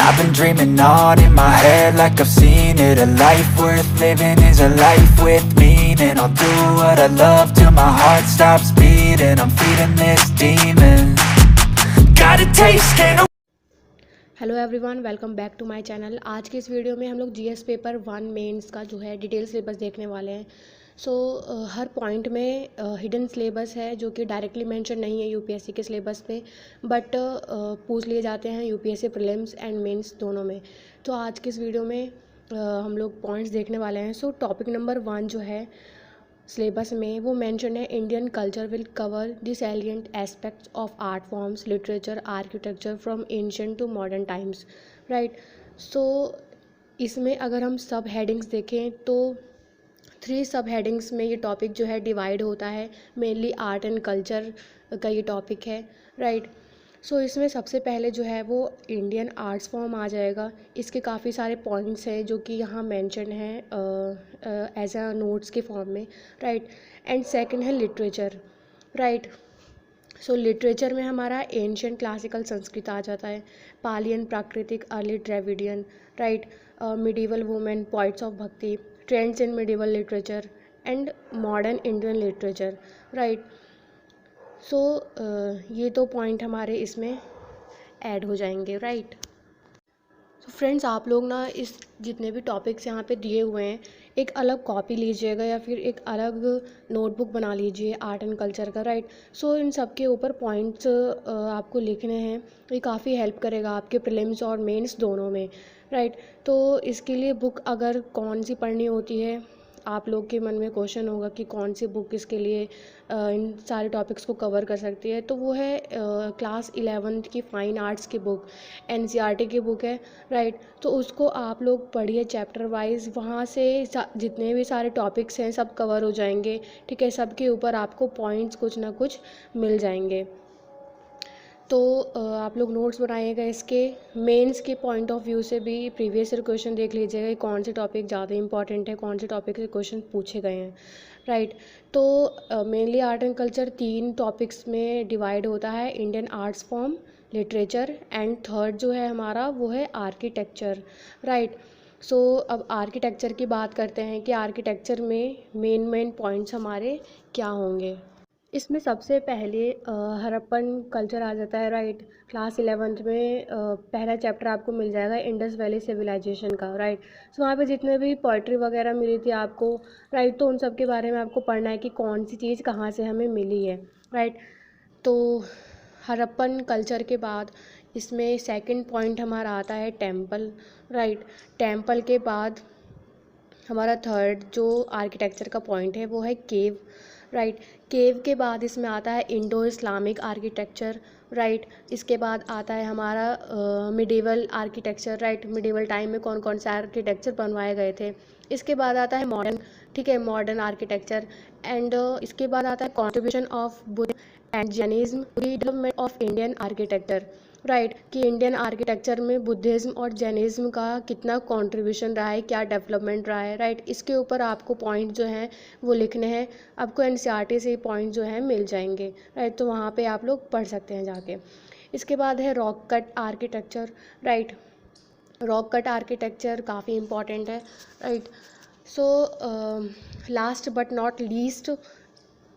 I've been dreaming on in my head like I've seen it. A life worth living is a life with meaning. I'll do what I love till my heart stops beating. I'm feeding this demon. Got a taste, can't. Hello everyone, welcome back to my channel. आज की इस video में हम लोग GS paper 1 mains का जो है detail syllabus देखने वाले हैं। हर पॉइंट में हिडन सिलेबस है जो कि डायरेक्टली मेंशन नहीं है यूपीएससी के सिलेबस पे, बट पूछ लिए जाते हैं यूपीएससी प्रीलिम्स एंड मेंस दोनों में। तो आज की इस वीडियो में हम लोग पॉइंट्स देखने वाले हैं। टॉपिक नंबर 1 जो है सिलेबस में वो मेंशन है, Indian culture will cover the salient aspects of art forms, literature, architecture from ancient to modern times. Right. इसमें अगर हम सब हेडिंग्स देखें तो 3 सब हेडिंग्स में ये टॉपिक जो है डिवाइड होता है। मेनली आर्ट एंड कल्चर का ये टॉपिक है। राइट। इसमें सबसे पहले जो है वो इंडियन आर्ट्स फॉर्म आ जाएगा। इसके काफ़ी सारे पॉइंट्स हैं जो कि यहाँ मेंशन है एज अ नोट्स के फॉर्म में। राइट। एंड सेकंड है लिटरेचर। राइट। लिटरेचर में हमारा एंशिएंट क्लासिकल संस्कृत आ जाता है, पालियन, प्राकृतिक, early Dravidian. Right. Medieval women, poets of bhakti, trends in medieval literature and modern Indian literature. Right. ये तो पॉइंट हमारे इसमें ऐड हो जाएंगे। राइट। फ्रेंड्स, आप लोग ना इस जितने भी टॉपिक्स यहाँ पे दिए हुए हैं एक अलग कॉपी लीजिएगा या फिर एक अलग नोटबुक बना लीजिए आर्ट एंड कल्चर का। राइट। इन सब के ऊपर पॉइंट्स आपको लिखने हैं। ये काफ़ी हेल्प करेगा आपके प्रीलिम्स और मेंस दोनों में। राइट। इसके लिए बुक अगर कौन सी पढ़नी होती है, आप लोग के मन में क्वेश्चन होगा कि कौन सी बुक इसके लिए इन सारे टॉपिक्स को कवर कर सकती है, तो वो है क्लास 11th की फ़ाइन आर्ट्स की बुक, एनसीईआरटी की बुक है। राइट। उसको आप लोग पढ़िए चैप्टर वाइज, वहाँ से जितने भी सारे टॉपिक्स हैं सब कवर हो जाएंगे। ठीक है, सब के ऊपर आपको पॉइंट्स कुछ ना कुछ मिल जाएंगे। आप लोग नोट्स बनाइएगा। इसके मेंस के पॉइंट ऑफ व्यू से भी प्रीवियस ईयर क्वेश्चन देख लीजिएगा कि कौन से टॉपिक ज़्यादा इंपॉर्टेंट है, कौन से टॉपिक से क्वेश्चन पूछे गए हैं। Right. Mainly art and culture 3 topics में डिवाइड होता है, Indian arts form, literature and third जो है हमारा वो है आर्किटेक्चर। राइट। अब आर्किटेक्चर की बात करते हैं कि आर्किटेक्चर में मेन पॉइंट्स हमारे क्या होंगे। इसमें सबसे पहले हड़प्पन कल्चर आ जाता है। राइट। क्लास 11th में पहला चैप्टर आपको मिल जाएगा इंडस वैली सिविलाइजेशन का। राइट। वहाँ पे जितने भी पोइट्री वगैरह मिली थी आपको, राइट, उन सब के बारे में आपको पढ़ना है कि कौन सी चीज़ कहाँ से हमें मिली है। राइट। हड़प्पन कल्चर के बाद इसमें सेकंड पॉइंट हमारा आता है टेम्पल। राइट। टेम्पल के बाद हमारा थर्ड जो आर्किटेक्चर का पॉइंट है वो है केव। राइट। केव के बाद इसमें आता है इंडो इस्लामिक आर्किटेक्चर। राइट। इसके बाद आता है हमारा medieval architecture. Right. Medieval time में कौन कौन से आर्किटेक्चर बनवाए गए थे। इसके बाद आता है मॉडर्न, ठीक है, मॉडर्न आर्किटेक्चर। एंड इसके बाद आता है contribution of Buddha and Jainism development of Indian architecture. Right. कि इंडियन आर्किटेक्चर में बुद्धिज़्म और जैनिज्म का कितना कंट्रीब्यूशन रहा है, क्या डेवलपमेंट रहा है। राइट। इसके ऊपर आपको पॉइंट जो हैं वो लिखने हैं। आपको एनसीईआरटी से पॉइंट जो हैं मिल जाएंगे। राइट। वहाँ पे आप लोग पढ़ सकते हैं जाके। इसके बाद है rock cut architecture. Right. Rock cut architecture काफ़ी इम्पॉर्टेंट है। Right. Last but not least,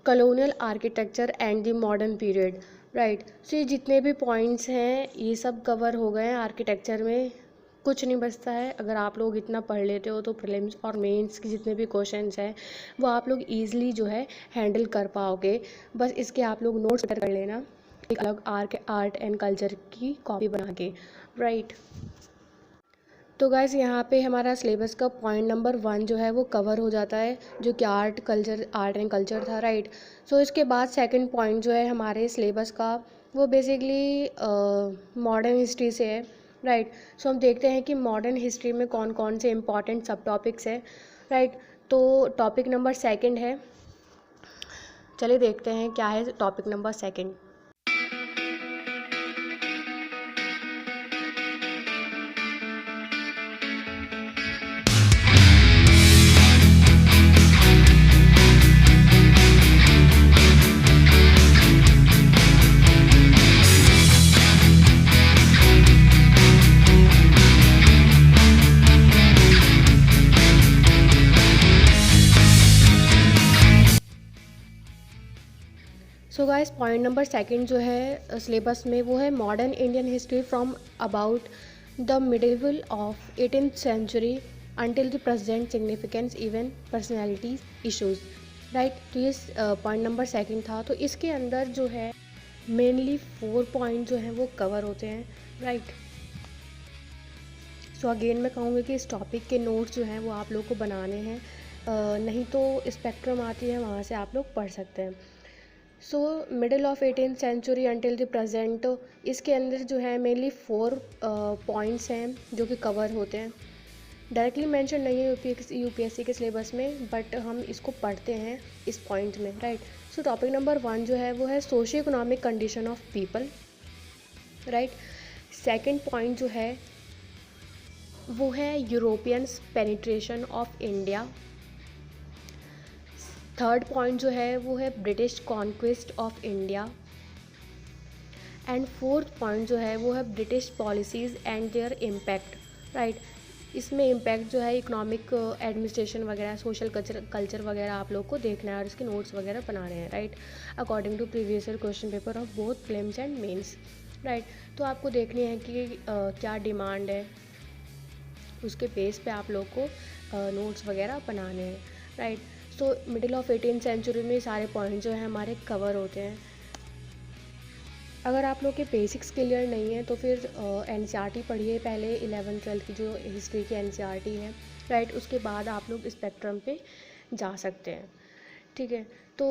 colonial architecture and the modern period. Right. ये जितने भी पॉइंट्स हैं ये सब कवर हो गए हैं आर्किटेक्चर में। कुछ नहीं बचता है। अगर आप लोग इतना पढ़ लेते हो तो प्रीलिम्स और मेंस के जितने भी क्वेश्चंस हैं वो आप लोग ईजिली जो है हैंडल कर पाओगे। बस इसके आप लोग नोट्स कर लेना एक अलग आर्ट एंड कल्चर की कॉपी बना के। राइट। गाइस, यहाँ पे हमारा सिलेबस का पॉइंट नंबर 1 जो है वो कवर हो जाता है, जो कि आर्ट एंड कल्चर था। राइट। इसके बाद सेकंड पॉइंट जो है हमारे सिलेबस का वो बेसिकली मॉडर्न हिस्ट्री से है। राइट। हम देखते हैं कि मॉडर्न हिस्ट्री में कौन कौन से इम्पॉर्टेंट सब टॉपिक्स हैं। राइट। टॉपिक नंबर 2 है, चलिए देखते हैं क्या है topic number 2। So guys point number second जो है सिलेबस में वो है modern Indian history from about the medieval of 18th century until the present significance even personalities issues, right. तो ये पॉइंट नंबर सेकंड था। तो इसके अंदर जो है मेनली 4 पॉइंट जो हैं वो कवर होते हैं, राइट। सो अगेन मैं कहूँगी कि इस टॉपिक के नोट्स जो हैं वो आप लोग को बनाने हैं, नहीं तो स्पेक्ट्रम आती है वहाँ से आप लोग पढ़ सकते हैं। So middle of 18th century until the present, इसके अंदर जो है मेनली 4 पॉइंट्स हैं जो कि कवर होते हैं। डायरेक्टली मेंशन नहीं है यूपीएससी के सिलेबस में, बट हम इसको पढ़ते हैं इस पॉइंट में, राइट। सो टॉपिक नंबर 1 जो है वो है socio economic condition of people, right. Second point जो है वो है Europeans penetration of India. Third point जो है वो है British conquest of India. And fourth point जो है वो है British policies and there impact, right. इसमें इम्पैक्ट जो है इकोनॉमिक एडमिनिस्ट्रेशन वगैरह, सोशल कल्चर वगैरह आप लोग को देखना है और इसके नोट्स वगैरह बनाने हैं, right, according to previous year question paper of both prelims and mains, right. तो आपको देखनी है कि क्या डिमांड है, उसके बेस पे आप लोग को नोट्स वगैरह बनाने हैं, right. So middle of 18th century में सारे पॉइंट जो हैं हमारे कवर होते हैं। अगर आप लोग के बेसिक्स क्लियर नहीं है तो फिर एनसीईआरटी पढ़िए पहले, 11th 12th की जो हिस्ट्री की एनसीईआरटी है, राइट। उसके बाद आप लोग स्पेक्ट्रम पे जा सकते हैं, ठीक है। तो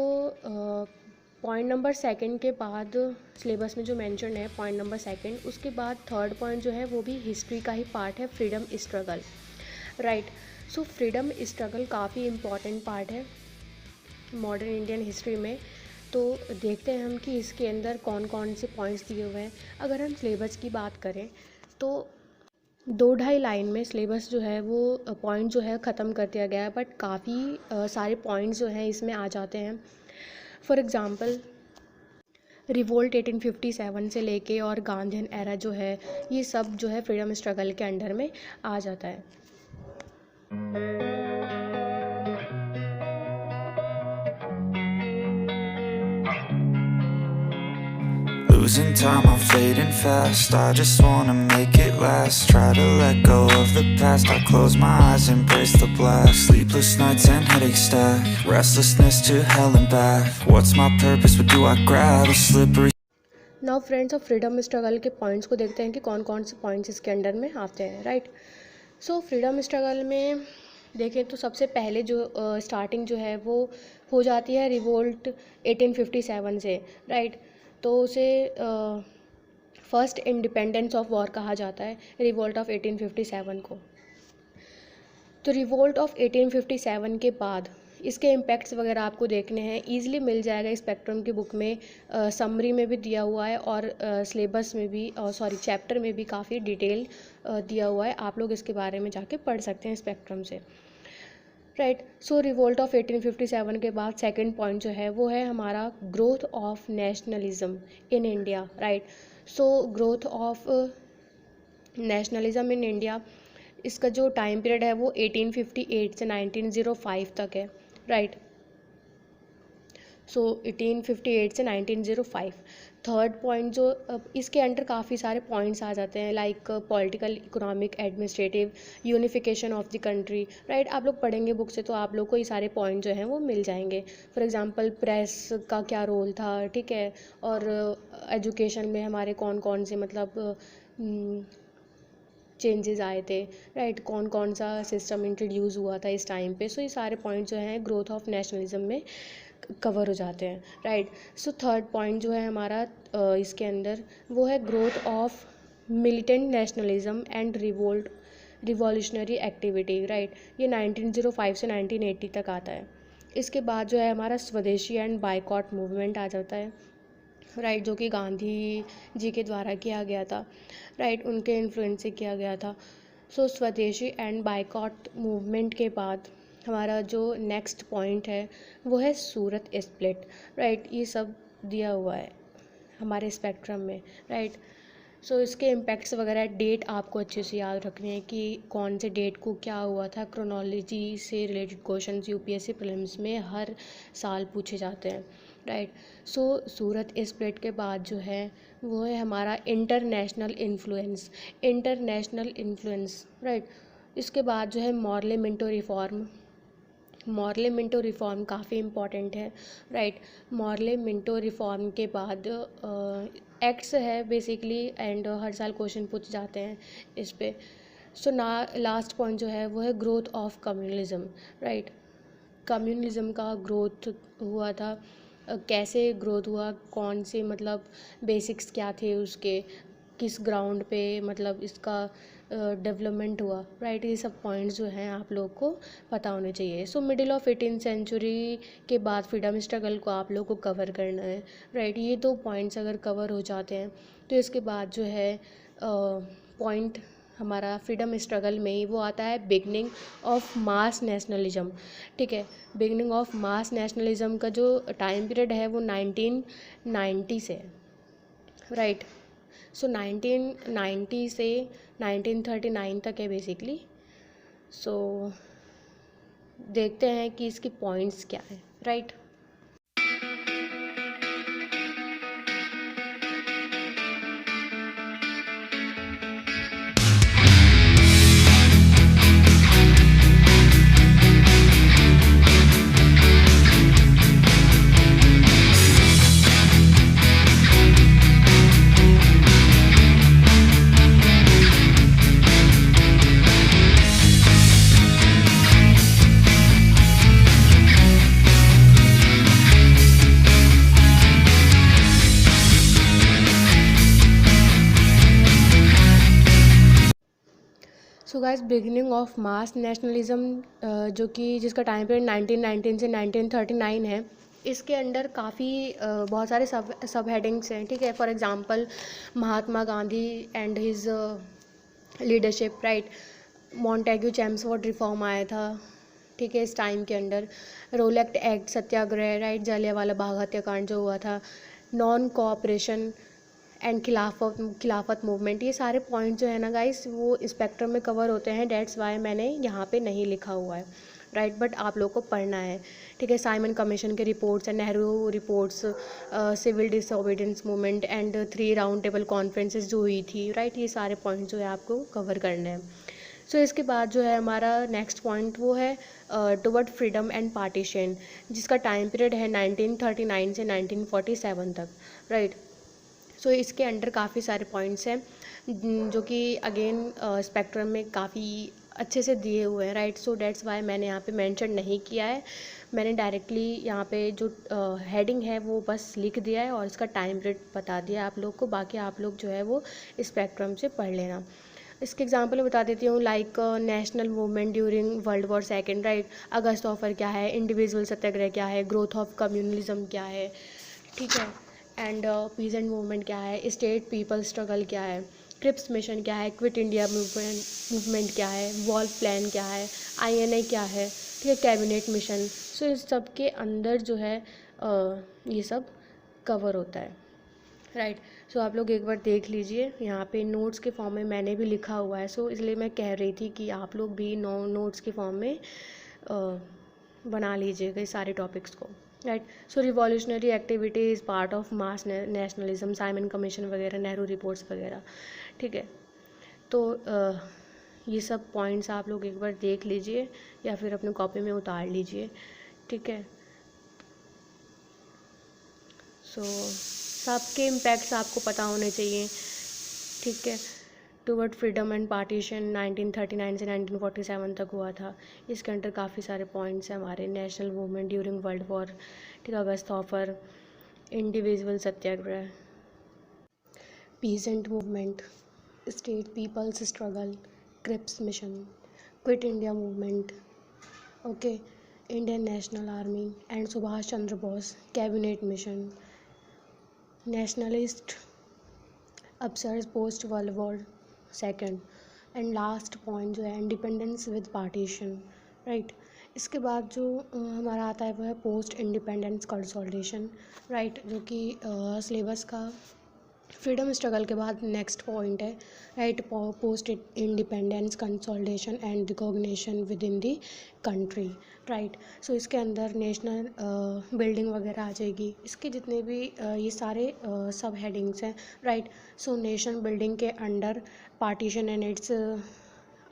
पॉइंट नंबर सेकंड के बाद सिलेबस में जो मेंशन है पॉइंट नंबर सेकंड, उसके बाद थर्ड पॉइंट जो है वो भी हिस्ट्री का ही पार्ट है, freedom struggle, right. So freedom struggle काफ़ी इम्पॉर्टेंट पार्ट है मॉडर्न इंडियन हिस्ट्री में। तो देखते हैं हम कि इसके अंदर कौन कौन से पॉइंट्स दिए हुए हैं। अगर हम सिलेबस की बात करें तो 2-2.5 लाइन में सिलेबस जो है वो पॉइंट जो है ख़त्म कर दिया गया है, बट काफ़ी सारे पॉइंट्स जो हैं इसमें आ जाते हैं। फॉर एग्ज़ाम्पल रिवोल्ट 1857 से लेके और गांधीयन एरा जो है ये सब जो है फ्रीडम स्ट्रगल के अंडर में आ जाता है। Losing time, I'm fading fast. I just wanna make it last. Try to let go of the past. I close my eyes, embrace the blast. Sleepless nights and headaches stack. Restlessness to hell and back. What's my purpose? What do I grab? A slippery. Now friends, of freedom struggle के points को देखते हैं कि कौन कौन से points इसके under में आते हैं, राइट। सो फ्रीडम स्ट्रगल में देखें तो सबसे पहले जो स्टार्टिंग जो है वो हो जाती है रिवोल्ट 1857 से, राइट। तो उसे फर्स्ट इंडिपेंडेंस ऑफ वॉर कहा जाता है, रिवोल्ट ऑफ 1857 को। तो रिवोल्ट ऑफ 1857 के बाद इसके इम्पैक्ट्स वगैरह आपको देखने हैं, ईजिली मिल जाएगा स्पेक्ट्रम की बुक में, समरी में भी दिया हुआ है और सिलेबस में भी, चैप्टर में भी काफ़ी डिटेल दिया हुआ है। आप लोग इसके बारे में जाके पढ़ सकते हैं स्पेक्ट्रम से, राइट। सो रिवोल्ट ऑफ 1857 के बाद सेकंड पॉइंट जो है वो है हमारा growth of nationalism in India, right. So growth of nationalism in India, इसका जो टाइम पीरियड है वो 1858 से 1905 तक है, राइट। सो 1858 से 1905। थर्ड पॉइंट जो इसके अंडर काफ़ी सारे पॉइंट्स आ जाते हैं, like political, economic, administrative, unification of the country, right. आप लोग पढ़ेंगे बुक से तो आप लोग को ये सारे पॉइंट जो हैं वो मिल जाएंगे। फॉर एग्जांपल प्रेस का क्या रोल था, ठीक है, और एजुकेशन में हमारे कौन कौन से मतलब चेंजेस आए थे, राइट, कौन कौन सा सिस्टम इंट्रोड्यूस हुआ था इस टाइम पे। सो ये सारे पॉइंट जो हैं ग्रोथ ऑफ नेशनलिज्म में कवर हो जाते हैं, राइट। सो थर्ड पॉइंट जो है हमारा इसके अंदर वो है growth of militant nationalism and revolutionary activity, right. ये 1905 से 1980 तक आता है। इसके बाद जो है हमारा स्वदेशी एंड बायकॉट मूवमेंट आ जाता है, राइट, जो कि गांधी जी के द्वारा किया गया था, राइट, उनके इन्फ्लुएंस से किया गया था। सो स्वदेशी एंड बायकॉट मूवमेंट के बाद हमारा जो नेक्स्ट पॉइंट है वो है सूरत स्प्लिट, राइट। ये सब दिया हुआ है हमारे स्पेक्ट्रम में, राइट। सो इसके इम्पैक्ट्स वगैरह, डेट आपको अच्छे से याद रखने हैं कि कौन से डेट को क्या हुआ था। क्रोनोलॉजी से रिलेटेड क्वेश्चंस यूपीएससी प्रीलिम्स में हर साल पूछे जाते हैं, राइट। सो सूरत स्प्लिट के बाद जो है वो है हमारा international influence, international influence, right. इसके बाद जो है Morley Minto reform, Morley Minto reform काफ़ी इम्पॉर्टेंट है, राइट। मॉर्ले मिंटो रिफॉर्म के बाद एक्ट्स है बेसिकली, एंड हर साल क्वेश्चन पूछ जाते हैं इस पे। सो ना लास्ट पॉइंट जो है वो है growth of communalism, right. Communalism का ग्रोथ हुआ था, कैसे ग्रोथ हुआ, कौन से मतलब बेसिक्स क्या थे उसके, किस ग्राउंड पे मतलब इसका डेवलपमेंट हुआ, राइट। ये सब पॉइंट्स जो हैं आप लोग को पता होने चाहिए। सो मिडिल ऑफ 18th सेंचुरी के बाद फ्रीडम स्ट्रगल को आप लोग को कवर करना है, राइट। ये दो पॉइंट्स अगर कवर हो जाते हैं तो इसके बाद जो है पॉइंट हमारा फ्रीडम स्ट्रगल में ही वो आता है बिगनिंग ऑफ मास नेशनलिज्म, ठीक है। बिगनिंग ऑफ मास नेशनलिज्म का जो टाइम पीरियड है वो 1990 से है, राइट। सो 1990 से 1939 तक है बेसिकली। सो देखते हैं कि इसकी पॉइंट्स क्या है, right. So guys beginning of mass nationalism जो कि जिसका टाइम पीरियड 1919 से 1939 है, इसके अंडर काफ़ी बहुत सारे सब हेडिंग्स हैं, ठीक है। For example Mahatma Gandhi and his leadership, right. Montagu Chelmsford reform आया था, ठीक है, इस टाइम के under. Rowlatt act satyagraha, right, Jallianwala Bagh हत्याकांड जो हुआ था। Non cooperation and Khilafat movement, ये सारे पॉइंट जो है ना गाइस वो स्पेक्ट्रम में कवर होते हैं, डेट्स वाई मैंने यहाँ पे नहीं लिखा हुआ है, राइट। बट आप लोग को पढ़ना है, ठीक है। साइमन कमीशन के reports and Nehru reports, civil disobedience movement and 3 round table conferences जो हुई थी, राइट। ये सारे पॉइंट जो है आपको कवर करने हैं। सो इसके बाद जो है हमारा नेक्स्ट पॉइंट वो है टुवर्ड फ्रीडम एंड पार्टीशन, जिसका टाइम पीरियड है 1939 से 1947 तक, राइट। सो इसके अंडर काफ़ी सारे पॉइंट्स हैं जो कि अगेन स्पेक्ट्रम में काफ़ी अच्छे से दिए हुए हैं, राइट। सो डेट्स वाई मैंने यहाँ पे मेंशन नहीं किया है, मैंने डायरेक्टली यहाँ पे जो हेडिंग है वो बस लिख दिया है और इसका टाइम पीरियड बता दिया है आप लोग को। बाकी आप लोग जो है वो स्पेक्ट्रम से पढ़ लेना। इसके एग्जांपल बता देती हूँ, like national movement during World war second, right. August Offer क्या है, इंडिविजुअल सत्याग्रह क्या है, ग्रोथ ऑफ कम्युनलिज्म क्या है, ठीक है, एंड पीसेंट मूवमेंट क्या है, स्टेट पीपल स्ट्रगल क्या है, क्रिप्स मिशन क्या है, क्विट इंडिया मूवमेंट क्या है, वॉल प्लान क्या है, INA क्या है, ठीक है, कैबिनेट मिशन। सो इस सब के अंदर जो है ये सब कवर होता है, राइट। सो आप लोग एक बार देख लीजिए, यहाँ पे नोट्स के फॉर्म में मैंने भी लिखा हुआ है। सो इसलिए मैं कह रही थी कि आप लोग भी नोट्स के फॉर्म में बना लीजिएगा इस सारे टॉपिक्स को, right. So revolutionary activity is part of mass nationalism, Simon commission वगैरह, नेहरू रिपोर्ट्स वगैरह, ठीक है। तो ये सब पॉइंट्स आप लोग एक बार देख लीजिए या फिर अपने कॉपी में उतार लीजिए, ठीक है। सो सबके इम्पैक्ट्स आपको पता होने चाहिए, ठीक है। टुवर्ड फ्रीडम एंड पार्टीशन 1939 से 1947 तक हुआ था। इसके अंदर काफ़ी सारे पॉइंट्स हैं हमारे। National movement during World War, ठीक, August Offer, individual satyagraha, peasant movement, state people's struggle, Cripps Mission, Quit India Movement, okay, Indian National Army and Subhas Chandra Bose, cabinet mission, nationalist upsurge post World war second, and last point जो है independence with partition, right. इसके बाद जो हमारा आता है वो है पोस्ट इंडिपेंडेंस कंसोलिडेशन, राइट, जो कि सिलेबस का फ्रीडम स्ट्रगल के बाद नेक्स्ट पॉइंट है, right. Post independence consolidation and recognition within the country, right. So इसके अंदर नेशनल बिल्डिंग वगैरह आ जाएगी, इसके जितने भी ये सारे सब हेडिंग्स हैं, राइट। सो नेशन बिल्डिंग के under partition and it's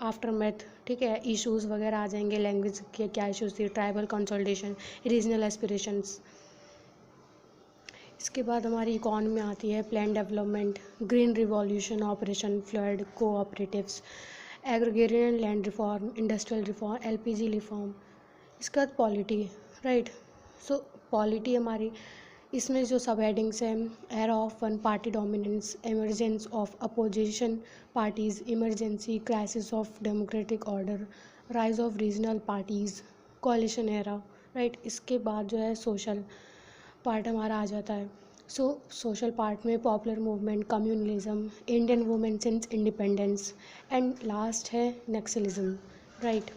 after math, ठीक है, इश्यूज़ वगैरह आ जाएंगे, लैंग्वेज के क्या इश्यूज़ थी, ट्राइबल कंसोलिडेशन, रीजनल एस्पिरेशंस। इसके बाद हमारी इकॉनमी आती है, plan development, green revolution, operation flood, cooperatives, agrarian land reform, industrial reform, LPG reform. इसके बाद पॉलिटी, राइट। सो पॉलिटी हमारी, इसमें जो सब हेडिंग्स हैं, era of one party dominance, emergence of opposition parties, emergency, crisis of democratic order, rise of regional parties, कोalition era, right. इसके बाद जो है सोशल पार्ट हमारा आ जाता है। सो सोशल पार्ट में popular movement, communalism, Indian women since independence, and last है Naxalism, right.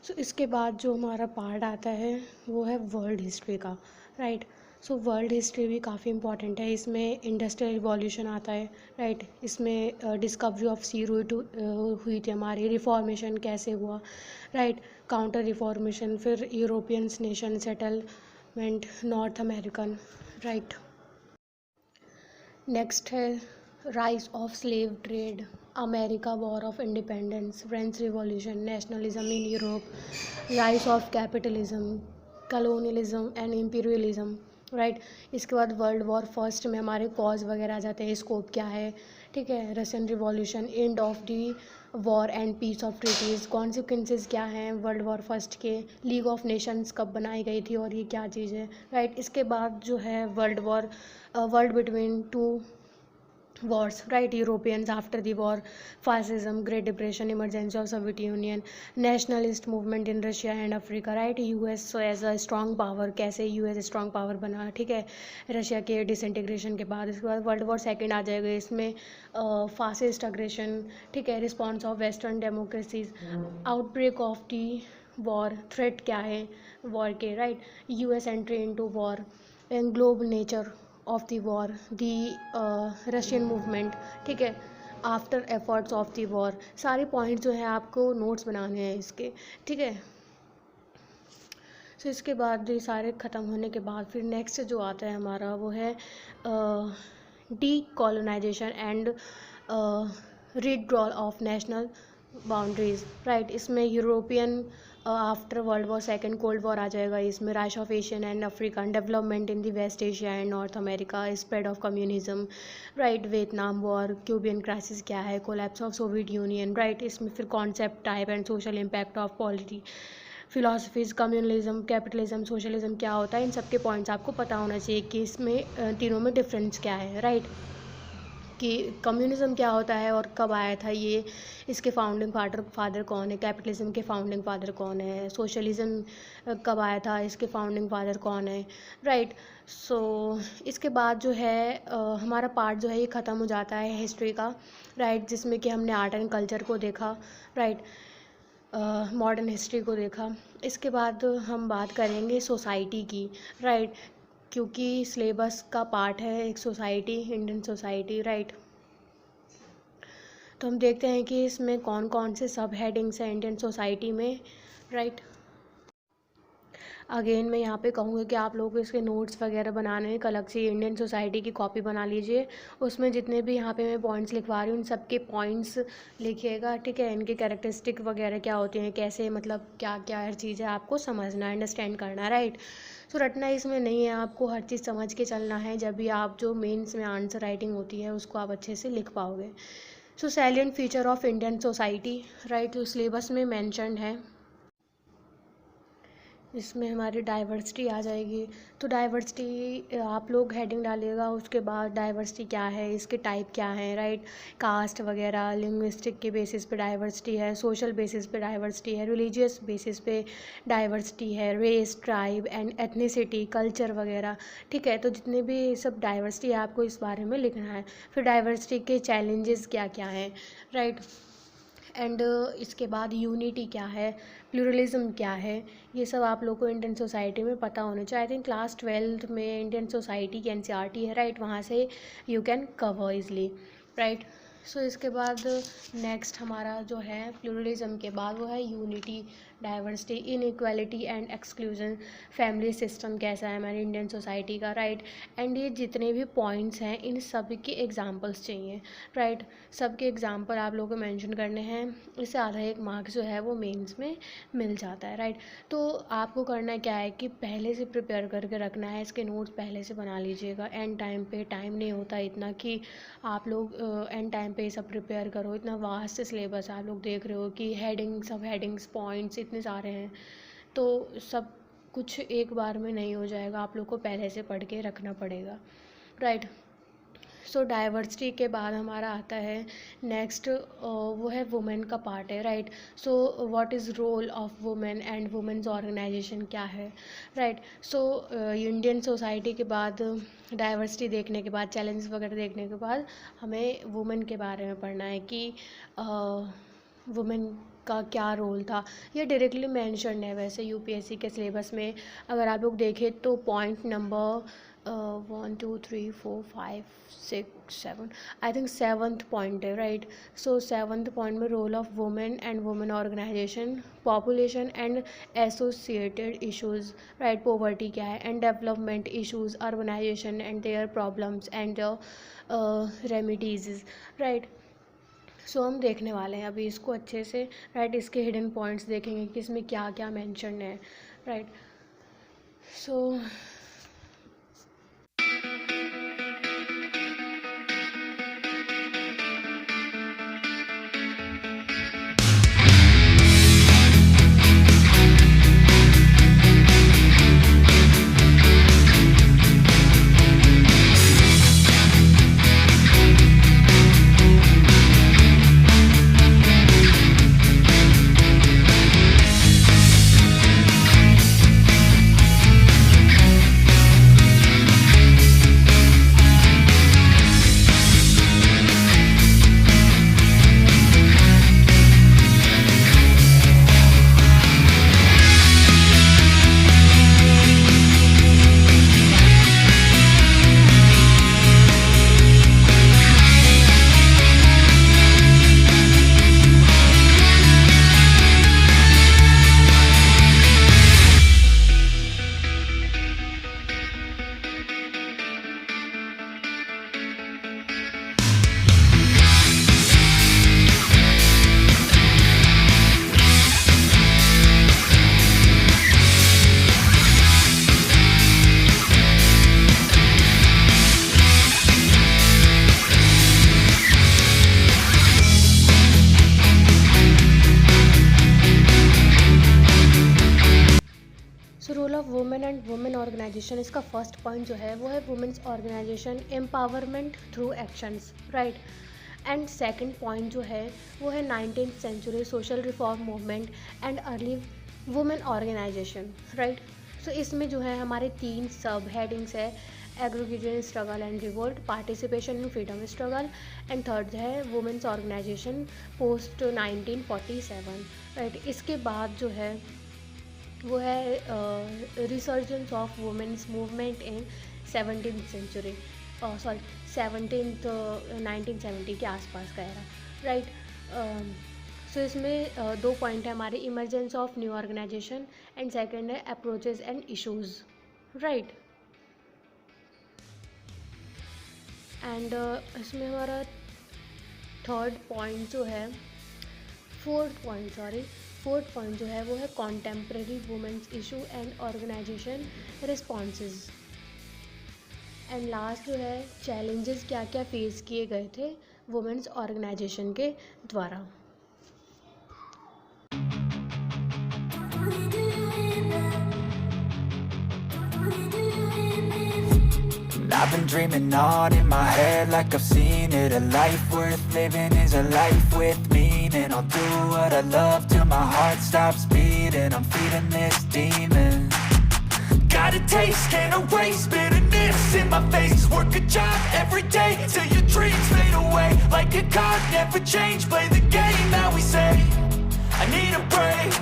So इसके बाद जो हमारा पार्ट आता है वो है वर्ल्ड हिस्ट्री का, राइट। सो वर्ल्ड हिस्ट्री भी काफ़ी इंपॉर्टेंट है, इसमें इंडस्ट्रियल रिवॉल्यूशन आता है, राइट। इसमें डिस्कवरी ऑफ सी हुई थी हमारी, रिफॉर्मेशन कैसे हुआ, राइट, काउंटर रिफॉर्मेशन, फिर Europeans nation settlement, North American, right. Next है rise of slave trade, America war of independence, French revolution, nationalism in Europe, rise of capitalism, colonialism and imperialism, right. इसके बाद world war first में हमारे cause वगैरह आ जाते हैं, scope क्या है, ठीक है, Russian revolution, end of the war and peace of treaties, consequences क्या हैं वर्ल्ड वॉर फर्स्ट के, लीग ऑफ नेशंस कब बनाई गई थी और ये क्या चीज़ है, राइट। इसके बाद जो है world between two wars, right, Europeans after the war, fascism, Great Depression, emergency of Soviet Union, nationalist movement in Russia and Africa, right, US as a strong power, कैसे US strong power बना, ठीक है, Russia के disintegration के बाद। इसके बाद world war second आ जाएगा, इसमें फासिस्ट अग्रेशन, ठीक है, response of western democracies, outbreak of the war, threat क्या है वॉर के, right, US entry into war, and global nature of the war, the Russian movement, ठीक है, after efforts of the war. सारे point जो है आपको नोट्स बनाने हैं इसके, ठीक है। सो इसके बाद ये सारे ख़त्म होने के बाद फिर नेक्स्ट जो आता है हमारा वो है decolonisation and redrawal of national boundaries, right. इसमें European after world war second cold war आ जाएगा, इसमें rise of Asian and African development in the West Asia and North America, spread of communism, right, Vietnam war, Cuban crisis क्या है, collapse of Soviet Union, right. इसमें फिर concept type and social impact of polity, philosophies, communalism, capitalism, socialism क्या होता है, इन सब के points आपको पता होना चाहिए कि इसमें तीनों में डिफरेंस क्या है, राइट, कि कम्युनिज्म क्या होता है और कब आया था ये, इसके फाउंडिंग फादर कौन है, कैपिटलिज्म के फाउंडिंग फादर कौन है, सोशलिज्म कब आया था, इसके फाउंडिंग फादर कौन है, राइट। सो इसके बाद जो है हमारा पार्ट जो है ये ख़त्म हो जाता है हिस्ट्री का, राइट, जिसमें कि हमने आर्ट एंड कल्चर को देखा, राइट, मॉडर्न हिस्ट्री को देखा। इसके बाद हम बात करेंगे सोसाइटी की, राइट, क्योंकि सिलेबस का पार्ट है एक सोसाइटी, इंडियन सोसाइटी, राइट। तो हम देखते हैं कि इसमें कौन कौन से सब हेडिंग्स हैं इंडियन सोसाइटी में, राइट। अगेन मैं यहाँ पे कहूँगी कि आप लोगों को इसके नोट्स वगैरह बनाने हैं, अलग से इंडियन सोसाइटी की कॉपी बना लीजिए, उसमें जितने भी यहाँ पे मैं पॉइंट्स लिखवा रही हूँ उन सबके पॉइंट्स लिखिएगा, ठीक है, इनके कैरेक्टरिस्टिक वगैरह क्या होते हैं, कैसे, मतलब क्या क्या हर चीज़ है आपको समझना है, अंडरस्टैंड करना है, राइट। सो रटना इसमें नहीं है, आपको हर चीज़ समझ के चलना है, जब भी आप जो मेंस में आंसर राइटिंग होती है उसको आप अच्छे से लिख पाओगे। So salient feature of Indian society, right, जो सिलेबस में मैंशनड है, इसमें हमारी डाइवर्सिटी आ जाएगी। तो डाइवर्सिटी आप लोग हेडिंग डालिएगा, उसके बाद डाइवर्सिटी क्या है, इसके टाइप क्या है, राइट, कास्ट वगैरह, लिंग्विस्टिक के बेसिस पे डाइवर्सिटी है, सोशल बेसिस पे डाइवर्सिटी है, रिलीजियस बेसिस पे डाइवर्सिटी है, race, tribe and ethnicity, culture वगैरह, ठीक है। तो जितने भी सब डाइवर्सिटी है आपको इस बारे में लिखना है। फिर डाइवर्सिटी के चैलेंजेस क्या क्या हैं, राइट, एंड इसके बाद यूनिटी क्या है, प्लूरलिज्म क्या है, ये सब आप लोग को इंडियन सोसाइटी में पता होना चाहिए। आई थिंक क्लास 12th में इंडियन सोसाइटी की एनसीईआरटी है, राइट, वहाँ से you can cover easily, right. So इसके बाद नेक्स्ट हमारा जो है प्लूरलिज्म के बाद वो है unity, diversity, inequality and exclusion, family system कैसा है हमारी इंडियन सोसाइटी का, राइट। एंड ये जितने भी पॉइंट्स हैं इन सब के एग्जांपल्स चाहिए, राइट। सबके एग्जांपल आप लोगों को मेंशन करने हैं, इससे आधा एक मार्क्स जो है वो मेंस में मिल जाता है, राइट। तो आपको करना क्या है कि पहले से प्रिपेयर करके रखना है, इसके नोट्स पहले से बना लीजिएगा। एंड टाइम पे टाइम नहीं होता इतना कि आप लोग एंड टाइम पे सब प्रिपेयर करो, इतना वास्ट सिलेबस आप लोग देख रहे हो कि हेडिंग, सब हेडिंग्स, पॉइंट्स इतने सारे हैं, तो सब कुछ एक बार में नहीं हो जाएगा, आप लोग को पहले से पढ़ के रखना पड़ेगा, राइट। सो डाइवर्सिटी के बाद हमारा आता है नेक्स्ट, वो है वुमेन का पार्ट है, right. So what is role of women and women's organisation क्या है, राइट। सो इंडियन सोसाइटी के बाद डाइवर्सिटी देखने के बाद, चैलेंजेस वगैरह देखने के बाद हमें वुमेन के बारे में पढ़ना है कि वुमेन का क्या रोल था। ये डायरेक्टली मेंशन है वैसे यूपीएससी के सिलेबस में, अगर आप लोग देखें तो point number 1 2 3 4 5 6 7 I think 7th point है, राइट। सो 7th पॉइंट में role of women and women organisation, population and associated issues, right. Poverty क्या है and development issues, urbanisation and their problems and remedies, right. So हम देखने वाले हैं अभी इसको अच्छे से, राइट। इसके हिडन पॉइंट्स देखेंगे कि इसमें क्या क्या मेंशन है, right. So role of women and women organisation, इसका फर्स्ट पॉइंट जो है वो है women's organisation empowerment through actions, right. And second point जो है वो है 19th century social reform movement and early women organisation, right. So इसमें जो है हमारे 3 सब हेडिंग्स है, aggregation struggle and revolt, participation in freedom struggle and third है वुमेन्स ऑर्गेनाइजेशन पोस्ट 1947, राइट। इसके बाद जो है वो है resurgence of women's movement in 17th century, sorry 1970 के आसपास का era, राइट। सो इसमें 2 पॉइंट है हमारे, emergence of new organisation and second है approaches and issues, right. And इसमें हमारा थर्ड पॉइंट जो है, फोर्थ पॉइंट जो है वो है contemporary women's issue and organisation responses. And last जो है चैलेंजेस क्या क्या फेस किए गए थे वुमेन्स ऑर्गेनाइजेशन के द्वारा। I've been dreaming on in my head like I've seen it. A life worth living is a life with meaning. I'll do what I love till my heart stops beating. I'm feeding this demon. Got a taste, can't erase bitterness in my face. Work a job every day till your dreams fade away. Like a card, never change, play the game that we say. I need a break.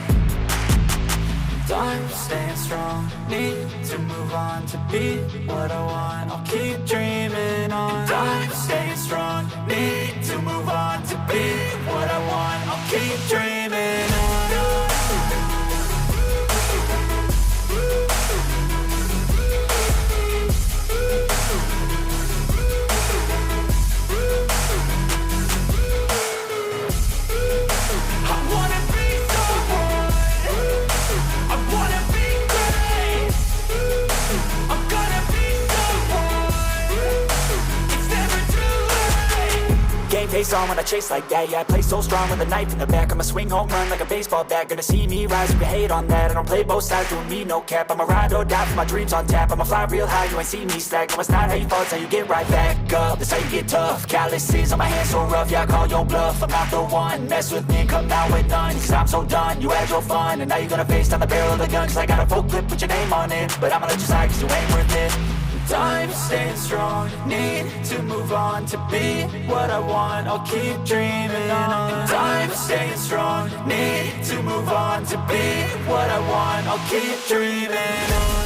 I'm staying strong, need to move on to be what I want. I'll keep dreaming on. I'm staying strong, need to move on to be what I want. I'll keep dreaming on. face on when I chase like that. Yeah, I play so strong with a knife in the back. I'ma swing home run like a baseball bat. Gonna see me rise, you can hate on that. I don't play both sides, doing me no cap. I'ma ride or die for my dreams on tap. I'ma fly real high, you ain't see me slack. No, it's not how you fall, it's how you get right back up. That's how you get tough. Calluses on my hands so rough, yeah, I call your bluff. I'm not the one, mess with me, come out with none. Cause I'm so done, you had your fun. And now you're gonna face down the barrel of the gun. Cause I got a full clip with your name on it. But I'ma let you slide cause you ain't worth it. I'm staying strong, need to move on. To be what I want, I'll keep dreaming on. I'm staying strong, need to move on. To be what I want, I'll keep dreaming on.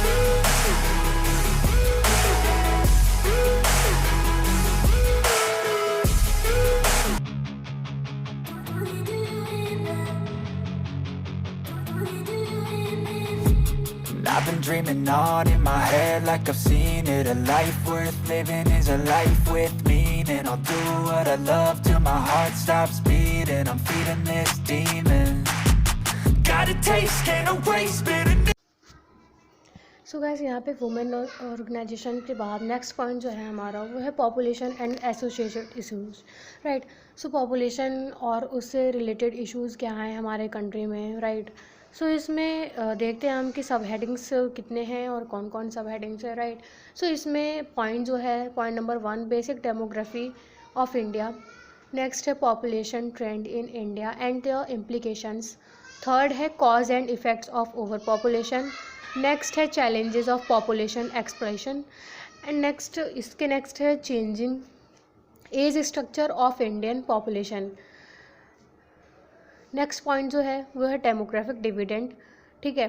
I've been dreaming on in my head like I've seen it. A life worth living is a life with meaning. I'll do what I love till my heart stops beating. I'm feeding this demon. Got a taste, can't erase bitterness. So guys यहाँ पे women organisation के बाद next point जो है हमारा वो है population and associated issues, right. So population और उससे रिलेटेड इश्यूज़ क्या हैं हमारे कंट्री में, राइट। सो इसमें देखते हैं हम कि सब हेडिंग्स कितने हैं और कौन कौन सब हेडिंग्स है, राइट। सो इसमें पॉइंट जो है point number 1 basic demography of India, next है population trend in India and their implications, third है cause and effects of overpopulation, next है challenges of population expression and next है changing age structure of Indian population. Next point जो है वो है demographic dividend, ठीक है।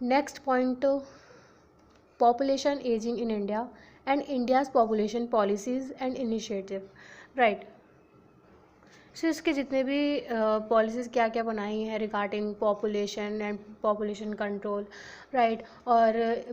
Next point population ageing in India and India's population policies and initiative, right. So इसके जितने भी पॉलिसीज़ क्या क्या बनाई हैं regarding population and population control, right, और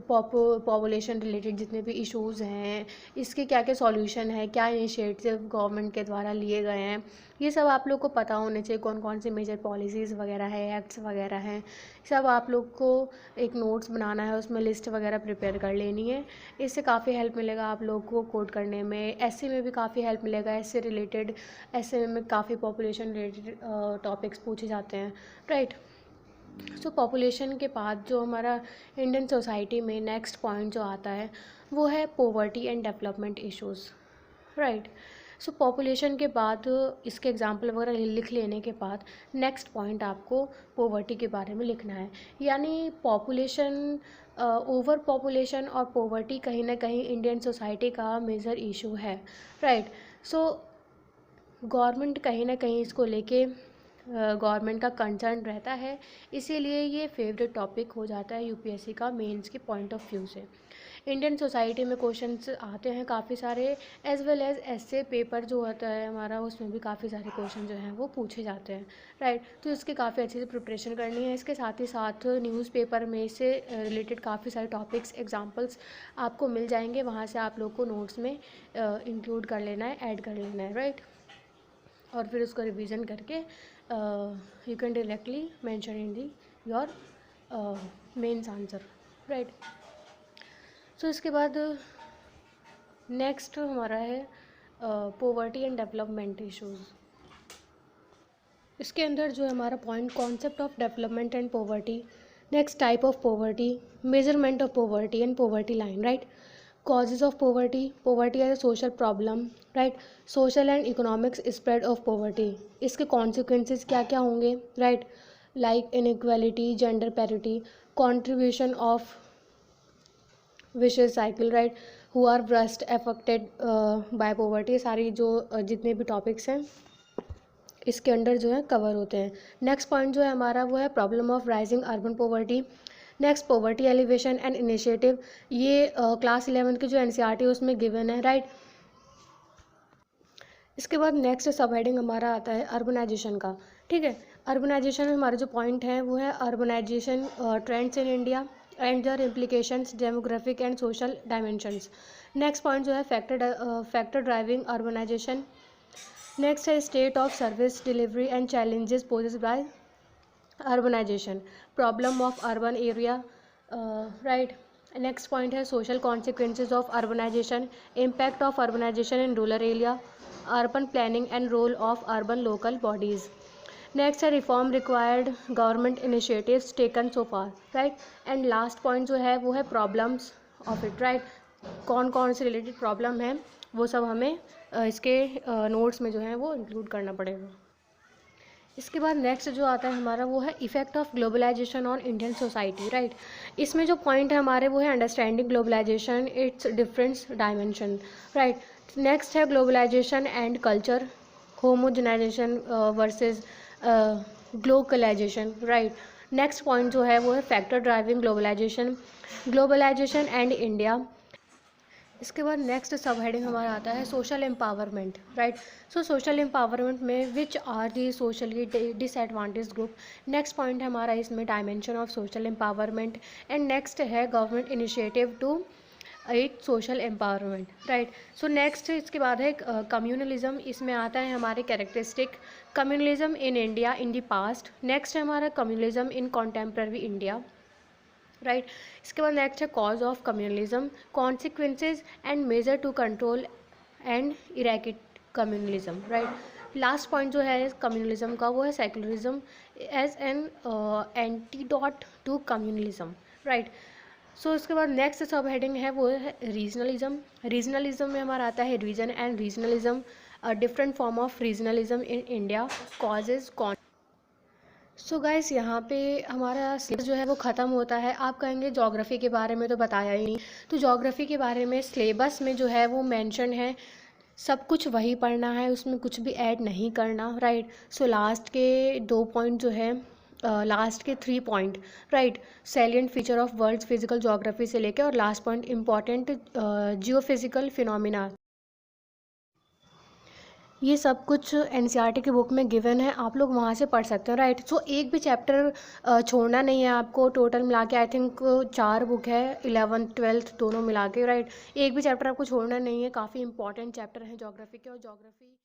पॉपुलेशन रिलेटेड जितने भी इश्यूज़ हैं इसके क्या क्या सॉल्यूशन है, क्या इनिशिएटिव गवर्नमेंट के द्वारा लिए गए हैं, ये सब आप लोग को पता होने चाहिए। कौन कौन से मेजर पॉलिसीज़ वगैरह है, एक्ट्स वगैरह हैं, सब आप लोग को एक नोट्स बनाना है, उसमें लिस्ट वगैरह प्रिपेयर कर लेनी है। इससे काफ़ी हेल्प मिलेगा आप लोग को कोड करने में। ऐसे में भी काफ़ी हेल्प मिलेगा, ऐसे रिलेटेड ऐसे में काफ़ी पॉपुलेशन रिलेटेड टॉपिक्स पूछे जाते हैं, राइट। सो पॉपुलेशन के बाद जो हमारा इंडियन सोसाइटी में नेक्स्ट पॉइंट जो आता है वो है poverty and development issues, right. So population के बाद इसके एग्जाम्पल वगैरह लिख लेने के बाद नेक्स्ट पॉइंट आपको पॉवर्टी के बारे में लिखना है। यानी पॉपुलेशन ओवर पॉपुलेशन और पॉवर्टी कहीं ना कहीं इंडियन सोसाइटी का मेजर इशू है, राइट। सो गवर्नमेंट कहीं ना कहीं इसको लेके गवर्नमेंट का कंसर्न रहता है, इसीलिए ये फेवरेट टॉपिक हो जाता है यूपीएससी का मेंस के पॉइंट ऑफ व्यू से। इंडियन सोसाइटी में क्वेश्चंस आते हैं काफ़ी सारे, एज वेल एज ऐसे पेपर जो होता है हमारा उसमें भी काफ़ी सारे क्वेश्चन जो हैं वो पूछे जाते हैं, राइट। तो इसकी काफ़ी अच्छे से प्रिपरेशन करनी है। इसके साथ ही साथ न्यूज़पेपर में से रिलेटेड काफ़ी सारे टॉपिक्स एग्जांपल्स आपको मिल जाएंगे, वहाँ से आप लोग को नोट्स में इंक्लूड कर लेना है, ऐड कर लेना है, राइट। और फिर उसको रिवीजन करके you can directly mention in the your mains answer, right. So इसके बाद नेक्स्ट हमारा है पॉवर्टी एंड डेवलपमेंट इश्यूज़। इसके अंदर जो है हमारा point concept of development and poverty, next type of poverty, measurement of poverty and poverty line, right. causes of poverty as a social problem, right, social and economic spread of poverty, इसके consequences क्या क्या होंगे, right, like inequality, gender parity, contribution of vicious cycle, right, who are worst affected by poverty, सारी जो जितने भी topics हैं इसके अंडर जो है कवर होते हैं। नेक्स्ट पॉइंट जो है हमारा वो है problem of rising urban poverty, next poverty alleviation and initiative, ये क्लास 11 की जो एनसीईआरटी है उसमें गिवन है, राइट। इसके बाद नेक्स्ट सब हेडिंग हमारा आता है अर्बनाइजेशन का, ठीक है। अर्बनाइजेशन में हमारे जो पॉइंट हैं वो है urbanisation trends in India and their implications, demographic and social dimensions. Next point जो है फैक्टर ड्राइविंग अर्बनाइजेशन, नेक्स्ट है state of service delivery and challenges poses by urbanisation, problem of urban area, right, next point है social consequences of urbanisation, impact of urbanisation in rural area, urban planning and role of urban local bodies. Next है reform required, government initiatives taken so far, right. And last point जो है वो है problems of it, right. कौन कौन से related problem है वो सब हमें इसके नोट्स में जो है वो इंक्लूड करना पड़ेगा। इसके बाद नेक्स्ट जो आता है हमारा वो है effect of globalisation on Indian society, right. इसमें जो पॉइंट है हमारे वो है understanding globalisation its different dimension, right. Next है globalisation and culture, homogenisation versus globalisation, right. Next point जो है वो है factor driving globalisation, globalisation and India. इसके बाद नेक्स्ट सब हेडिंग हमारा आता है social empowerment, right. So social empowerment में which are the socially disadvantage group. Next point है हमारा इसमें dimension of social empowerment. And next है government initiative to it social empowerment, right. So next इसके बाद है कम्युनलिज्म, इसमें आता है हमारे characteristic communalism in India in the past. Next है हमारा communalism in contemporary India, right. इसके बाद नेक्स्ट है cause of communalism, consequences and measure to control and eradicate communalism, right. Last point जो है कम्युनलिज्म का वो है secularism as an antidote to communalism, right. So इसके बाद नेक्स्ट सब हेडिंग है वो है रीजनलिज्म। रीजनलिज्म में हमारा आता है region and regionalism, different form of regionalism in India, causes con. So guys यहाँ पे हमारा सिलेबस जो है वो ख़त्म होता है। आप कहेंगे ज्योग्राफी के बारे में तो बताया ही नहीं, तो ज्योग्राफी के बारे में सिलेबस में जो है वो मेंशन है, सब कुछ वही पढ़ना है, उसमें कुछ भी ऐड नहीं करना, राइट। सो लास्ट के 2 पॉइंट जो है, लास्ट के 3 point, right, salient feature of world physical geography से लेके और last point important geophysical phenomena, ये सब कुछ एनसीईआरटी की बुक में गिवन है, आप लोग वहाँ से पढ़ सकते हो, राइट। सो एक भी चैप्टर छोड़ना नहीं है आपको। टोटल मिला के आई थिंक 4 बुक है, 11th 12th दोनों मिला के, राइट। एक भी चैप्टर आपको छोड़ना नहीं है, काफ़ी इंपॉर्टेंट चैप्टर है ज्योग्राफी के। और ज्योग्राफी